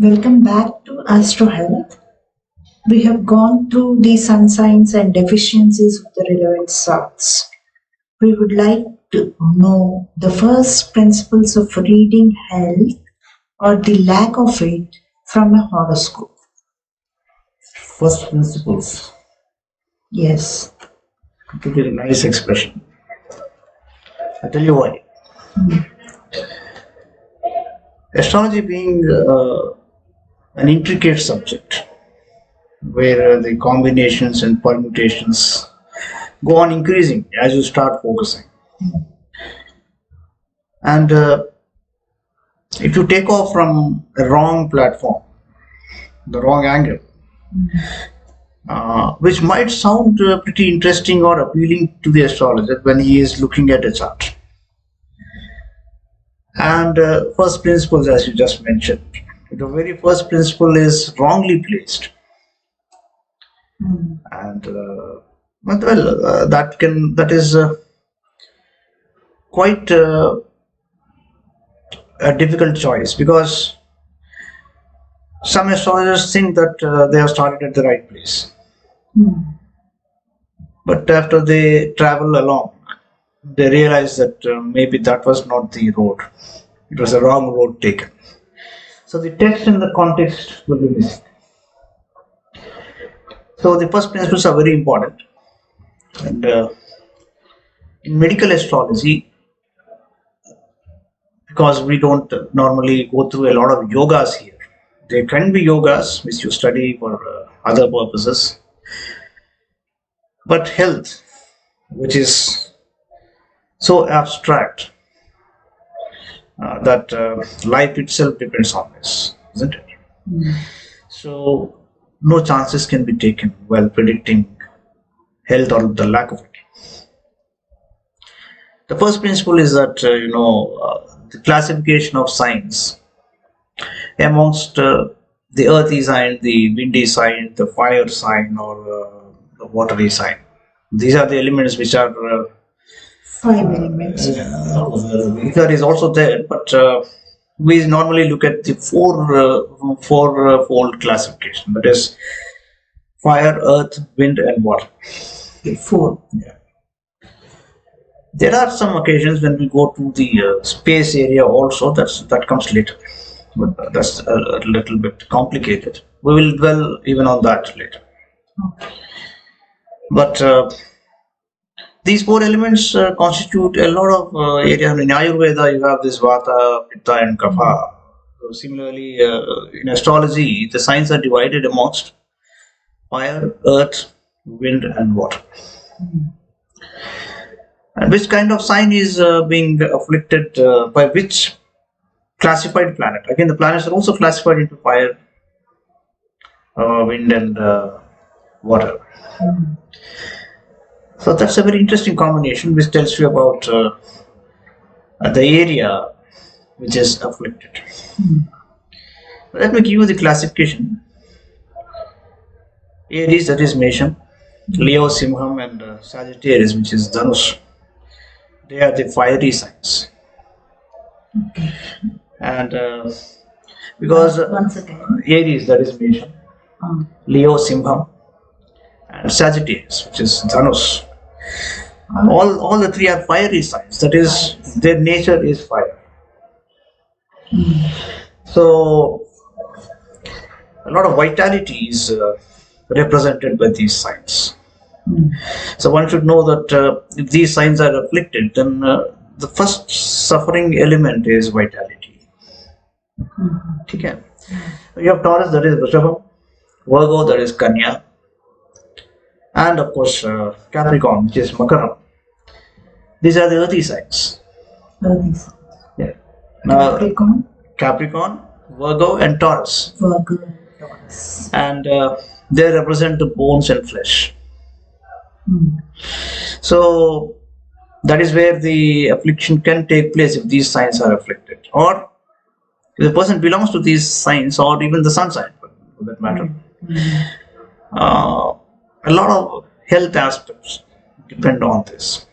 Welcome back to Astro Health. We have gone through the sun signs and deficiencies of the relevant charts. We would like to know the first principles of reading health or the lack of it from a horoscope. First principles. Yes. Pretty nice expression. I'll tell you why. Astrology being an intricate subject where the combinations and permutations go on increasing as you start focusing. And if you take off from a wrong platform, the wrong angle, which might sound pretty interesting or appealing to the astrologer when he is looking at a chart. And first principles, as you just mentioned, the very first principle is wrongly placed, and that is quite a difficult choice because some astrologers think that they have started at the right place, but after they travel along, they realize that maybe that was not the road; it was the wrong road taken. So the text and the context will be missing. So the first principles are very important, and in medical astrology, because we don't normally go through a lot of yogas here. There can be yogas which you study for other purposes, but health, which is so abstract that life itself depends on this, isn't it? So no chances can be taken while predicting health or the lack of it. The first principle is that the classification of signs amongst the earthy sign, the windy sign, the fire sign, or the watery sign. These are the elements which are Five elements. ether is also there, but we normally look at the four-fold classification. That is fire, earth, wind, and water. Four. Yeah. There are some occasions when we go to the space area also. That comes later, but that's a little bit complicated. We will dwell even on that later. But these four elements constitute a lot of area. In Ayurveda, you have this Vata, Pitta, and Kapha. So similarly, in astrology, the signs are divided amongst fire, earth, wind, and water. And which kind of sign is being afflicted by which classified planet? Again, the planets are also classified into fire, wind, and water. So that's a very interesting combination which tells you about the area which is afflicted. Let me give you the classification. Aries, that is Mesham, Leo, Simham, and Sagittarius, which is Dhanush. They are the fiery signs. And because Once again. Aries, that is Mesham, Leo, Simham, and Sagittarius, which is Dhanush. All the three are fiery signs. That is, their nature is fire. So a lot of vitality is represented by these signs. So one should know that if these signs are afflicted, then the first suffering element is vitality. Okay. You have Taurus, that is Vrishabha, Virgo, that is Kanya, and of course Capricorn, which is Makaram. These are the earthy signs. Yeah. Now, Capricorn, Virgo, and Taurus. And they represent the bones and flesh. So that is where the affliction can take place if these signs are afflicted, or if the person belongs to these signs, or even the sun sign for that matter. A lot of health aspects depend on this.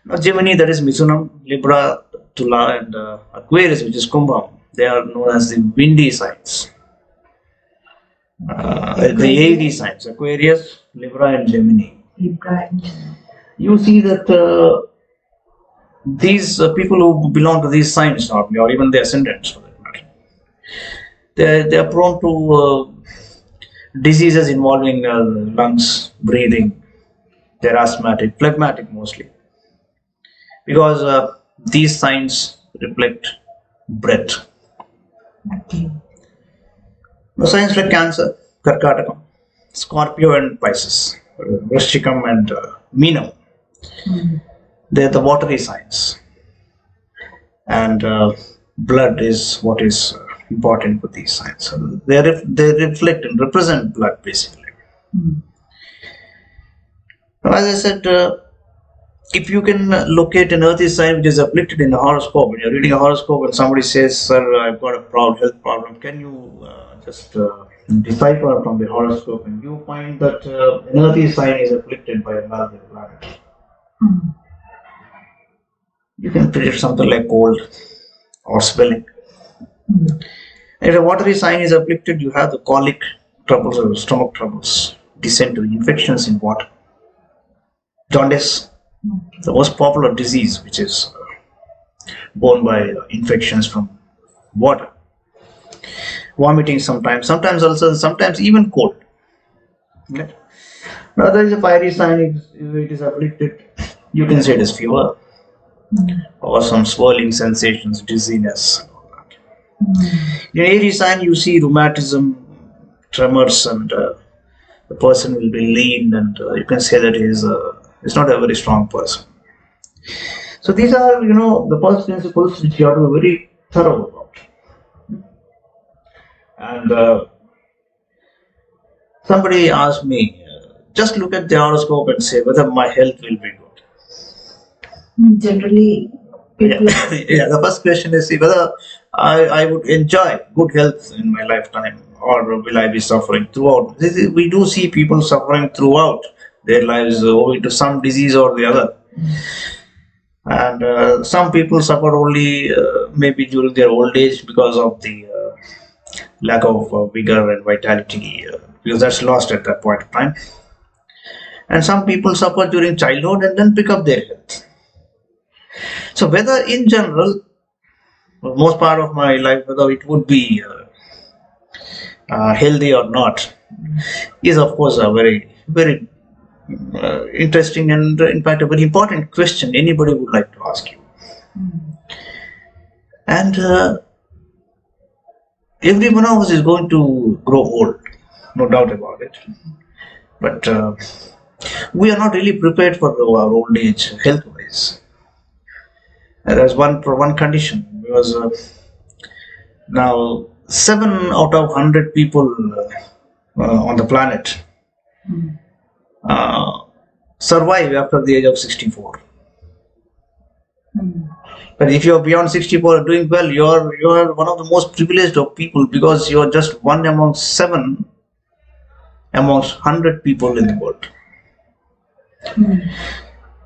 Now, Gemini, that is Misunam, Libra, Tula, and Aquarius, which is Kumbham. They are known as the windy signs. The AD signs, Aquarius, Libra and Gemini. Libra. You see that these people who belong to these signs normally, or even the ascendants for that matter, they are prone to diseases involving lungs, breathing. They're asthmatic, phlegmatic mostly, because these signs reflect breath. Okay. The signs like Cancer, Karkatakam, Scorpio and Pisces, Vrishchikam and Meenam, they're the watery signs. And blood is what is important for these signs. So they reflect and represent blood basically. Now, as I said, if you can locate an earthy sign which is afflicted in a horoscope, when you're reading a horoscope and somebody says, "Sir, I've got a health problem," can you just decipher from the horoscope, and you find that an earthy sign is afflicted by a malevolent planet. You can predict something like cold or swelling. If a watery sign is afflicted, you have the colic troubles or stomach troubles, dysentery, infections in water, jaundice, the most popular disease, which is borne by infections from water, vomiting sometimes ulcers, sometimes even cold. Okay. Now there is a fiery sign, if it is afflicted, you can say it is fever or some swirling sensations, dizziness. In airy sign, you see rheumatism, tremors, and the person will be lean, and you can say that he is not a very strong person. So these are, the first principles which you have to be very thorough about. And somebody asked me, just look at the horoscope and say whether my health will be good. Generally, people. Yeah, the first question is whether I would enjoy good health in my lifetime, or will I be suffering throughout. We do see people suffering throughout their lives owing to some disease or the other. And some people suffer only maybe during their old age because of the lack of vigor and vitality, because that's lost at that point of time. And some people suffer during childhood and then pick up their health. So whether in general, for most part of my life, whether it would be healthy or not, is of course a very, very interesting and in fact a very important question anybody would like to ask you. And every one of us is going to grow old, no doubt about it. But we are not really prepared for our old age health-wise. There's one condition, because now 7 out of 100 people on the planet survive after the age of 64. But if you're beyond 64 doing well, you're one of the most privileged of people, because you're just one amongst 7 amongst 100 people in the world.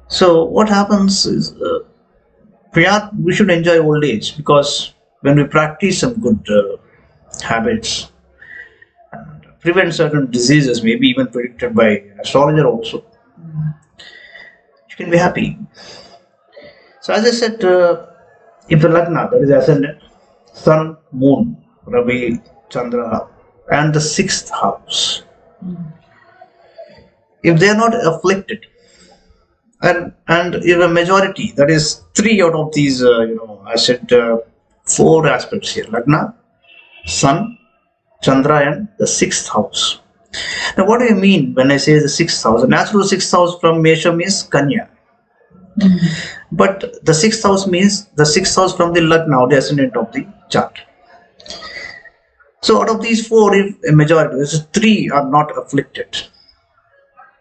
So what happens is we should enjoy old age, because when we practice some good habits and prevent certain diseases, maybe even predicted by an astrologer also, you can be happy. So as I said, if the Lagna, that is ascendant, Sun, Moon, Ravi, Chandra, and the 6th house, if they are not afflicted, and if a majority, that is 3 out of these, I said 4 aspects here, Lagna, Sun, Chandra, and the 6th house. Now what do I mean when I say the 6th house? The natural 6th house from Mesha means Kanya. But the 6th house means the 6th house from the Lagna, the ascendant of the chart. So out of these 4, if a majority, this is 3, are not afflicted,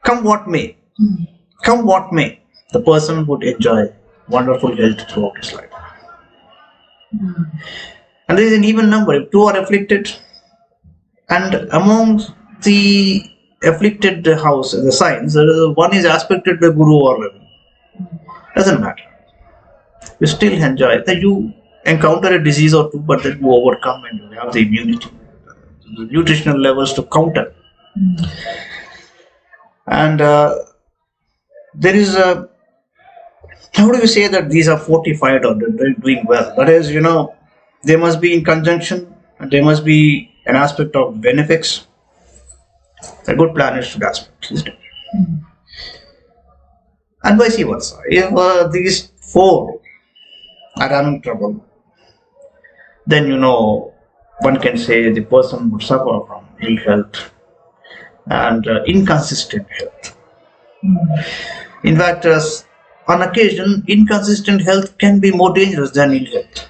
come what may, the person would enjoy wonderful health throughout his life. And there is an even number. If 2 are afflicted, and among the afflicted house, the signs, one is aspected by Guru or Ravi, doesn't matter. You still enjoy that. encounter a disease or two, but then you overcome and you have the immunity, the nutritional levels to counter. And there is a, how do we say that these are fortified or they're doing well? That is, they must be in conjunction and there must be an aspect of benefics. A good planet should aspect, isn't it? And vice versa. If these four are having trouble, then one can say the person would suffer from ill health and inconsistent health. In fact, on occasion, inconsistent health can be more dangerous than ill health.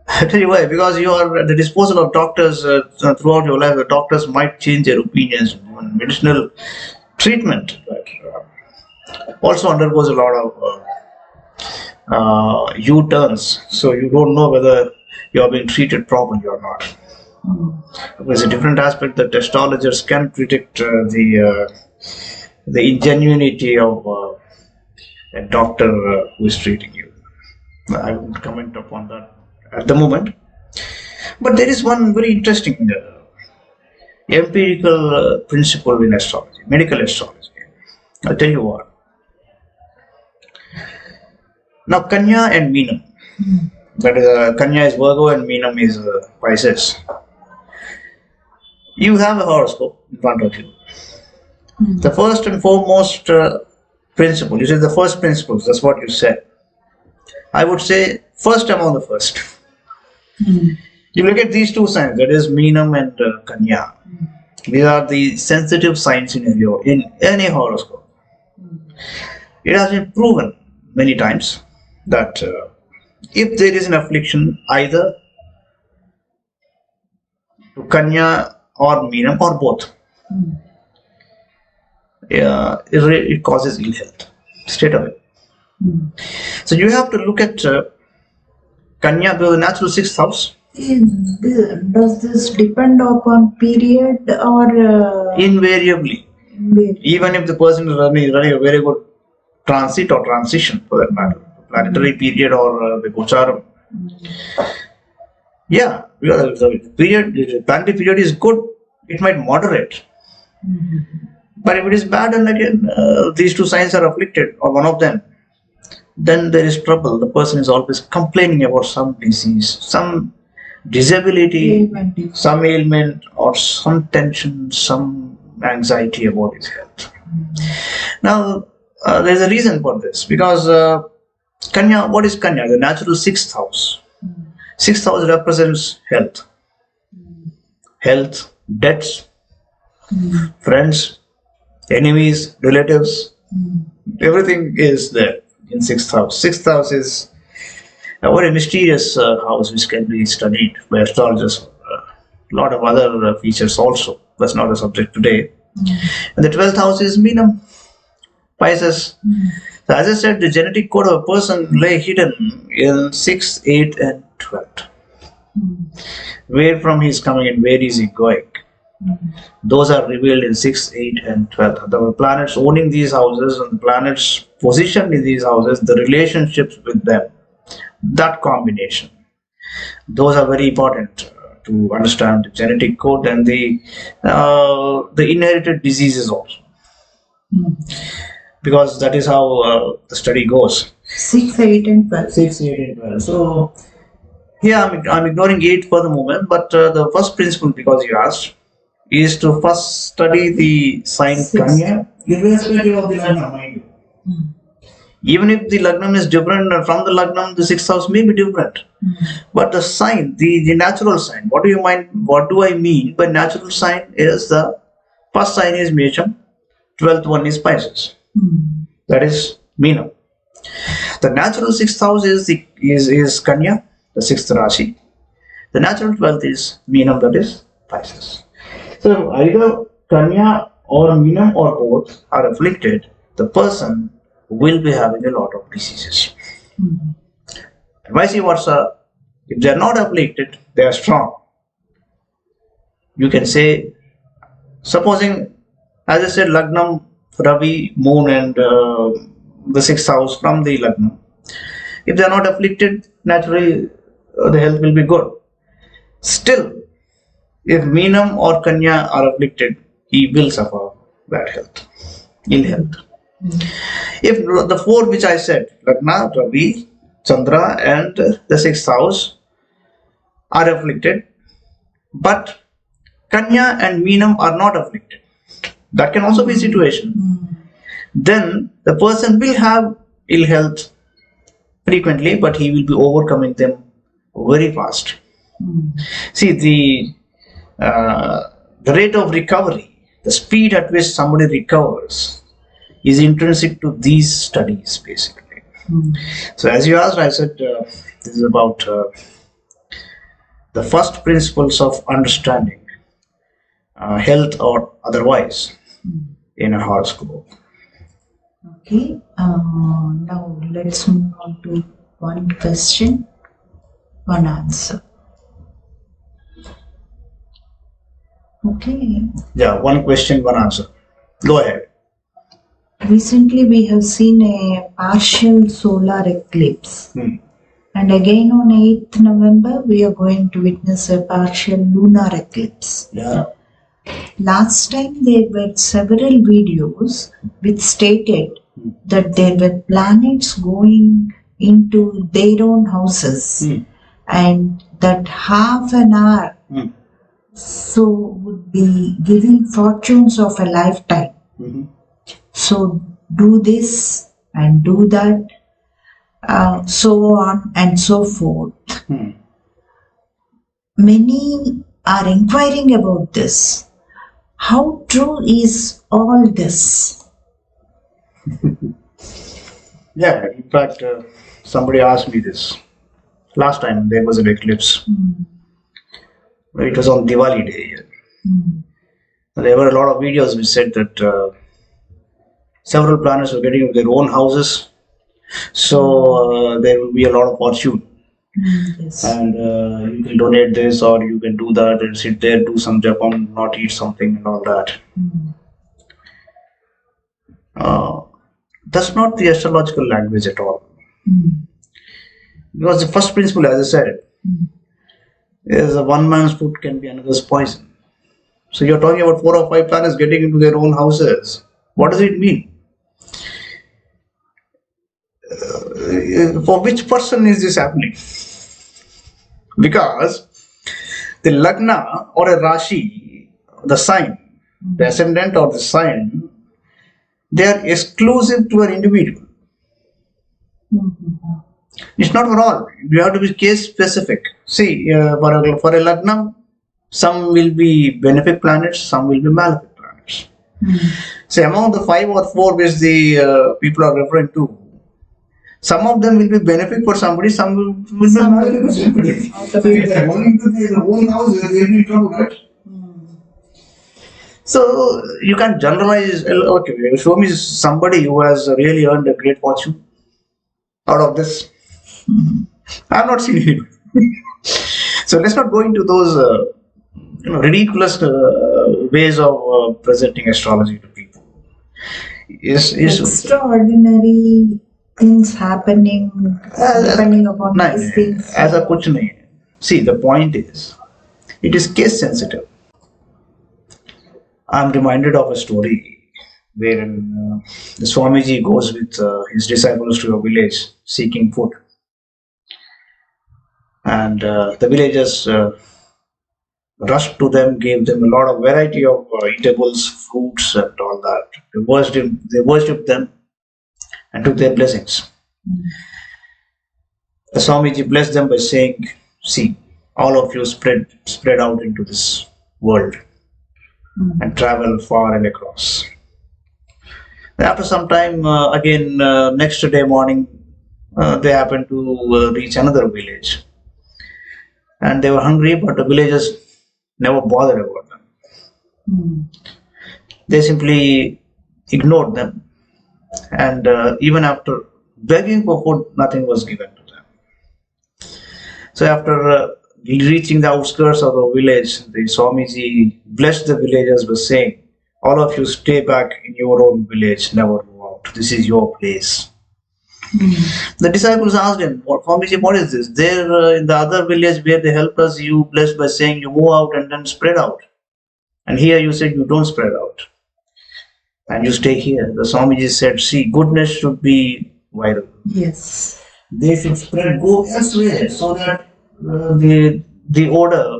I tell you why, because you are at the disposal of doctors throughout your life. The doctors might change their opinions on medicinal treatment, but also undergoes a lot of U-turns. So you don't know whether you are being treated properly or not. There's a different aspect that astrologers can predict the ingenuity of a doctor who is treating you. I won't comment upon that at the moment. But there is one very interesting empirical principle in astrology, medical astrology. I'll tell you what. Now, Kanya and Meenam, that is, Kanya is Virgo and Meenam is Pisces. You have a horoscope in front of you. The first and foremost principle, you say the first principles, that's what you said. I would say first among the first. You look at these two signs, that is Meenam and Kanya. These are the sensitive signs in any horoscope. It has been proven many times that if there is an affliction either to Kanya or Meenam or both, it causes ill health straight away. So you have to look at Kanya, the natural sixth house. Does this depend upon period or Invariably, even if the person is running a very good transit or transition for that matter, planetary period or the Gocharam. Yeah, because the planetary period is good, it might moderate. But if it is bad and again these two signs are afflicted or one of them, then there is trouble. The person is always complaining about some disease, some disability, some ailment or some tension, some anxiety about his health. Now, there is a reason for this because Kanya, what is Kanya? The natural sixth house. Sixth house represents health. Health, debts, friends, enemies, relatives, everything is there in sixth house. Sixth house is a very mysterious house which can be studied by astrologers. A lot of other features also. That's not a subject today. And the 12th house is Meenam, Pisces. So as I said, the genetic code of a person lay hidden in 6, 8 and 12. Where from he is coming and where is he going? Those are revealed in 6, 8 and 12. The planets owning these houses and the planets positioned in these houses, the relationships with them, that combination, those are very important to understand the genetic code and the inherited diseases also. Because that is how the study goes. 6, 8 and 12. 6, 8 and 12. So, yeah, I'm ignoring 8 for the moment, but the first principle, because you asked, is to first study the sign Kanya, irrespective of the Lagna, mind you. Even if the Lagnam is different from the Lagnam, the sixth house may be different. But the sign, the natural sign, what do I mean by natural sign is the first sign is Mesham, 12th one is Pisces. That is Meenam. The natural sixth house is Kanya, the sixth Rashi. The natural 12th is Meenam, that is Pisces. So either Kanya or Meenam or both are afflicted, the person will be having a lot of diseases. And vice versa, if they are not afflicted, they are strong. You can say, supposing, as I said, Lagnam, Ravi, Moon and the sixth house from the Lagnam. If they are not afflicted, naturally the health will be good. Still, if Meenam or Kanya are afflicted, he will suffer bad health, ill health. If the four which I said, Lagna, Ravi, Chandra, and the sixth house are afflicted, but Kanya and Meenam are not afflicted, that can also be a situation. Then the person will have ill health frequently, but he will be overcoming them very fast. See, the rate of recovery, the speed at which somebody recovers, is intrinsic to these studies, basically. So, as you asked, I said this is about the first principles of understanding health or otherwise in a horoscope. Okay, now let's move on to one question, one answer. Okay. Yeah, one question, one answer. Go ahead. Recently, we have seen a partial solar eclipse. And again on 8th November, we are going to witness a partial lunar eclipse. Yeah. Last time, there were several videos which stated that there were planets going into their own houses and that half an hour so would be giving fortunes of a lifetime. So do this and do that, so on and so forth. Many are inquiring about this. How true is all this? Yeah, in fact, somebody asked me this. Last time there was an eclipse. It was on Diwali day. There were a lot of videos which said that several planets were getting into their own houses. So there will be a lot of fortune. Yes. And you can donate this or you can do that and sit there, do some japam, not eat something and all that. That's not the astrological language at all. Because the first principle, as I said, is one man's food can be another's poison. So you're talking about 4 or 5 planets getting into their own houses. What does it mean? For which person is this happening? Because the Lagna or a Rashi, the sign, the ascendant or the sign, they are exclusive to an individual. It's not for all. You have to be case specific. See, for a Lagna, some will be benefic planets, some will be malefic planets. See, among the 5 or 4 which the people are referring to, some of them will be benefic for somebody, some will be malefic for somebody. So if they are going to their own houses, they will be in trouble, right? So you can't generalize. Okay, show me somebody who has really earned a great fortune out of this. I have not seen him. So let's not go into those ridiculous ways of presenting astrology to people. Extraordinary things happening depending upon these things. As a kuch nahi. See, the point is, it is case sensitive. I'm reminded of a story wherein the Swamiji goes with his disciples to a village seeking food. And the villagers rushed to them, gave them a lot of variety of eatables, fruits, and all that. They worshipped them and took their blessings. The Swamiji blessed them by saying, "See, all of you spread out into this world and travel far and across." After some time, again, next day morning, they happened to reach another village. And they were hungry, but the villagers never bothered about them. They simply ignored them. And even after begging for food, nothing was given to them. So after reaching the outskirts of the village, the Swamiji blessed the villagers by saying, "All of you stay back in your own village, never go out. This is your place." The disciples asked him, Swamiji, what is this? There in the other village where they helped us, you blessed by saying you move out and then spread out. And here you said you don't spread out. And you stay here. The Swamiji said, see, goodness should be viral. Yes. They should spread, go elsewhere so that the order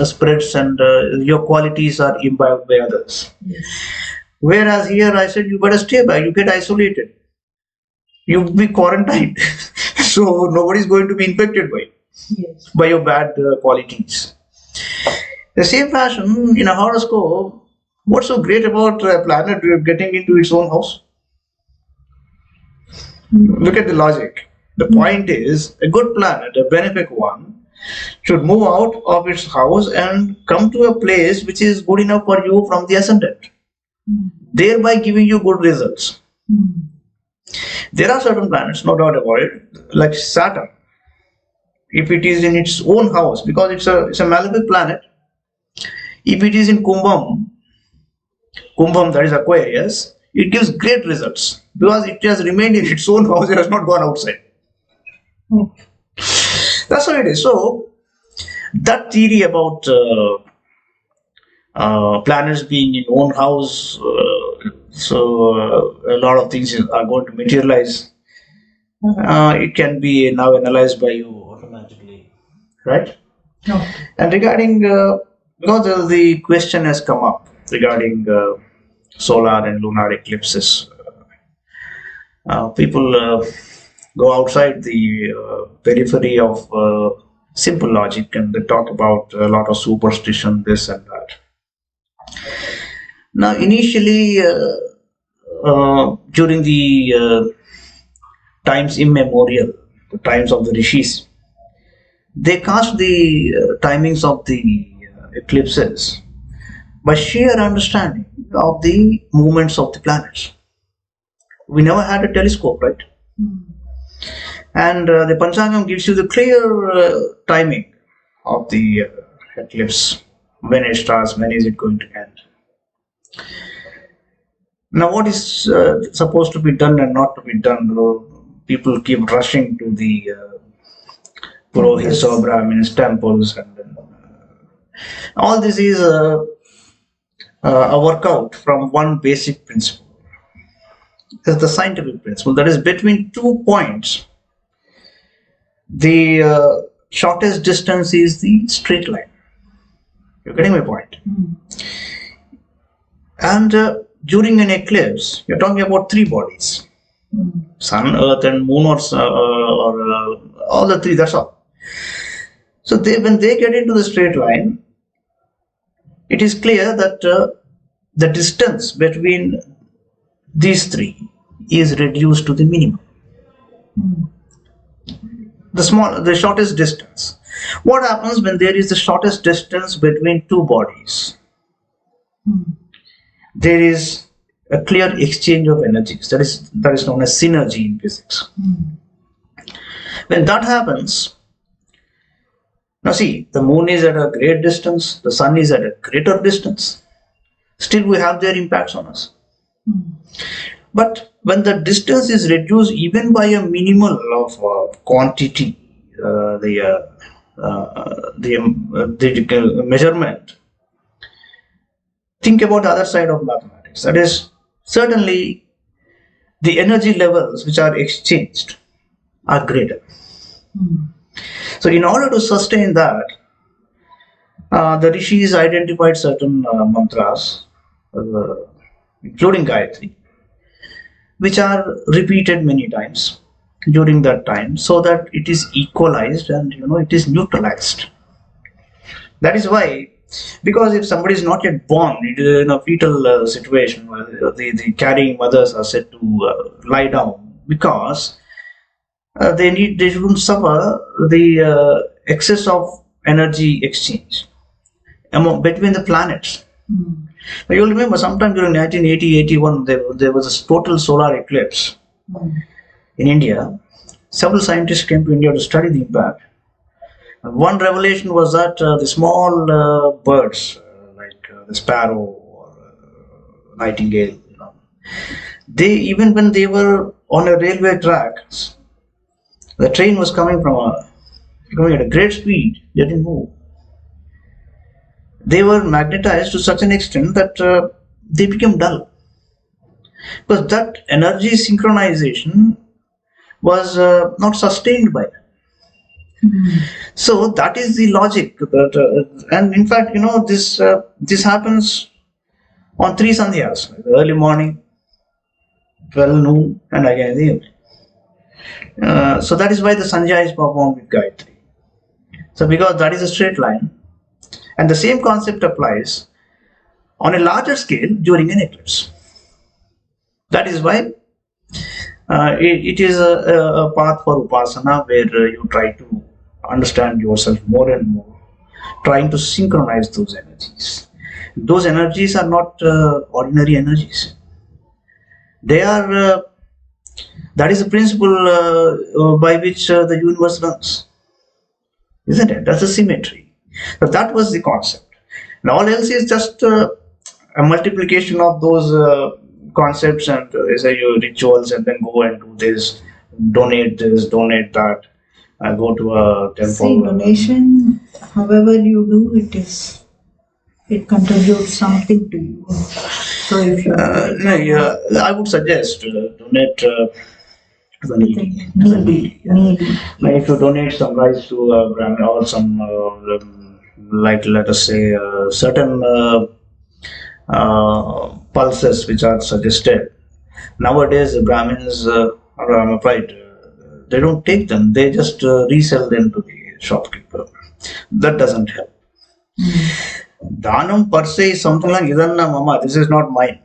spreads and your qualities are imbibed by others. Yes. Whereas here I said, you better stay back, you get isolated. You be quarantined. So nobody's going to be infected Yes. by your bad qualities. The same fashion, in a horoscope, what's so great about a planet getting into its own house? Look at the logic. The point is, a good planet, a benefic one, should move out of its house and come to a place which is good enough for you from the ascendant, thereby giving you good results. There are certain planets, no doubt about it, like Saturn. If it is in its own house, because it's a malefic planet, if it is in Kumbham, that is Aquarius, it gives great results because it has remained in its own house, it has not gone outside. That's how it is. So, that theory about planets being in own house, a lot of things are going to materialize. It can be now analyzed by you automatically, right? No. And regarding, because the question has come up regarding solar and lunar eclipses, people go outside the periphery of simple logic and they talk about a lot of superstition, this and that. Now, initially, during the times immemorial, the times of the rishis, they cast the timings of the eclipses by sheer understanding of the movements of the planets. We never had a telescope, right? And the Panchangam gives you the clear timing of the eclipse, when it starts, when is it going to end. Now, what is supposed to be done and not to be done? People keep rushing to the Purohits or Brahmins temples, and all this is a workout from one basic principle. It's the scientific principle that is between 2 points. The shortest distance is the straight line. You're getting my point? And during an eclipse, you're talking about 3 bodies: Sun, Earth, and Moon, or all the 3. That's all. So when they get into the straight line, it is clear that the distance between these 3 is reduced to the minimum. The shortest distance. What happens when there is the shortest distance between 2 bodies? There is a clear exchange of energies. That is known as synergy in physics. When that happens, now see, the moon is at a great distance, the sun is at a greater distance. Still, we have their impacts on us. But when the distance is reduced even by a minimal of quantity, the measurement, think about the other side of mathematics. That is, certainly the energy levels which are exchanged are greater. So in order to sustain that, the rishis identified certain mantras, including Gayatri, which are repeated many times during that time, so that it is equalized and it is neutralized. That is why, because if somebody is not yet born, it is in a fetal situation where the carrying mothers are said to lie down, because they shouldn't suffer the excess of energy exchange between the planets. Now, you'll remember sometime during 1980-81 there was a total solar eclipse in India. Several scientists came to India to study the impact. And one revelation was that the small birds like the sparrow or nightingale, they, even when they were on a railway track. The train was coming at a great speed. They didn't move. They were magnetized to such an extent that they became dull. Because that energy synchronization was not sustained by them. So that is the logic. And in fact, this happens on 3 sandhyas: early morning, 12 noon, and again in the evening. So that is why the sandhya is performed with Gayatri. So because that is a straight line, and the same concept applies on a larger scale during an eclipse. That is why it is a path for upasana, where you try to understand yourself more and more, trying to synchronize those energies. Those energies are not ordinary energies. They are, that is the principle by which the universe runs, isn't it? That's a symmetry. So that was the concept. And all else is just a multiplication of those concepts and say rituals, and then go and do this, donate that, go to a temple. See, donation, however you do it contributes something to you. So if you I would suggest donate to the needy. needy. Like if you donate some rice to a Brahmin, or some like let us say certain pulses which are suggested. Nowadays, the Brahmins, I'm afraid, they don't take them. They just resell them to the shopkeeper. That doesn't help. Dhanam per se is something like idanna mama. This is not mine.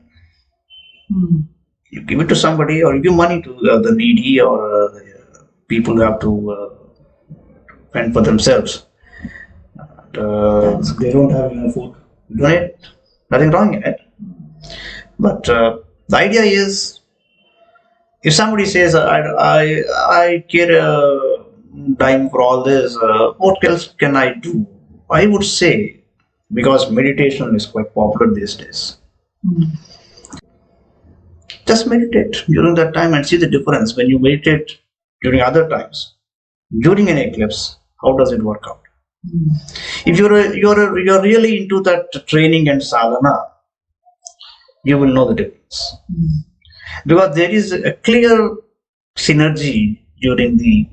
You give it to somebody, or you give money to the needy, or people who have to fend for themselves. They don't have enough food. Donate. Nothing wrong in it. But the idea is, if somebody says, I care a dime for all this, what else can I do? I would say, because meditation is quite popular these days, just meditate during that time and see the difference when you meditate during other times. During an eclipse, how does it work out? If you're really into that training and sadhana, you will know the difference. Because there is a clear synergy during the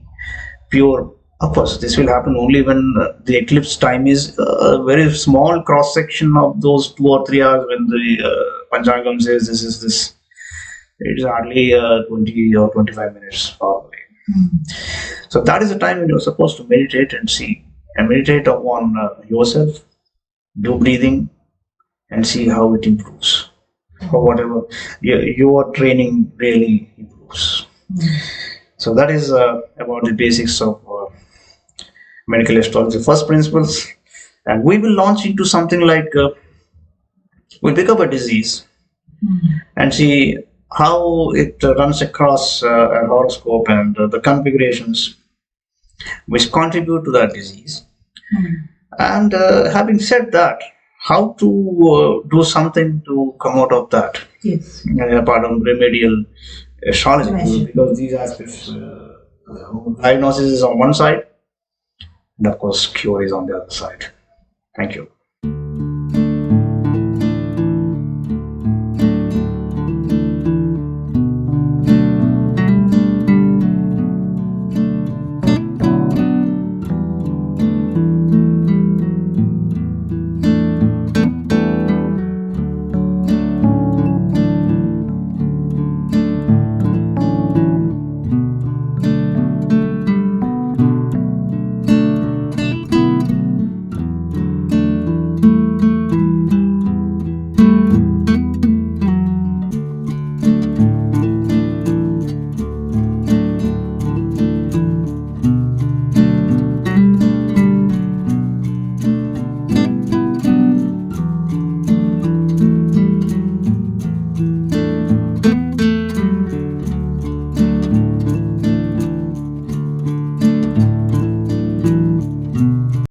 pure. Of course, this will happen only when the eclipse time is a very small cross section of those 2 or 3 hours, when the Panchangam says this is this. It is hardly 20 or 25 minutes probably. So that is the time when you're supposed to meditate and see. And meditate upon yourself, do breathing, and see how it improves. Or whatever your training really improves. So that is about the basics of medical astrology, first principles. And we will launch into something like we'll pick up a disease and see how it runs across a horoscope and the configurations which contribute to that disease. And having said that, how to do something to come out of that. Yes. Part of remedial astrology, because these aspects, diagnosis is on one side, and of course cure is on the other side. Thank you.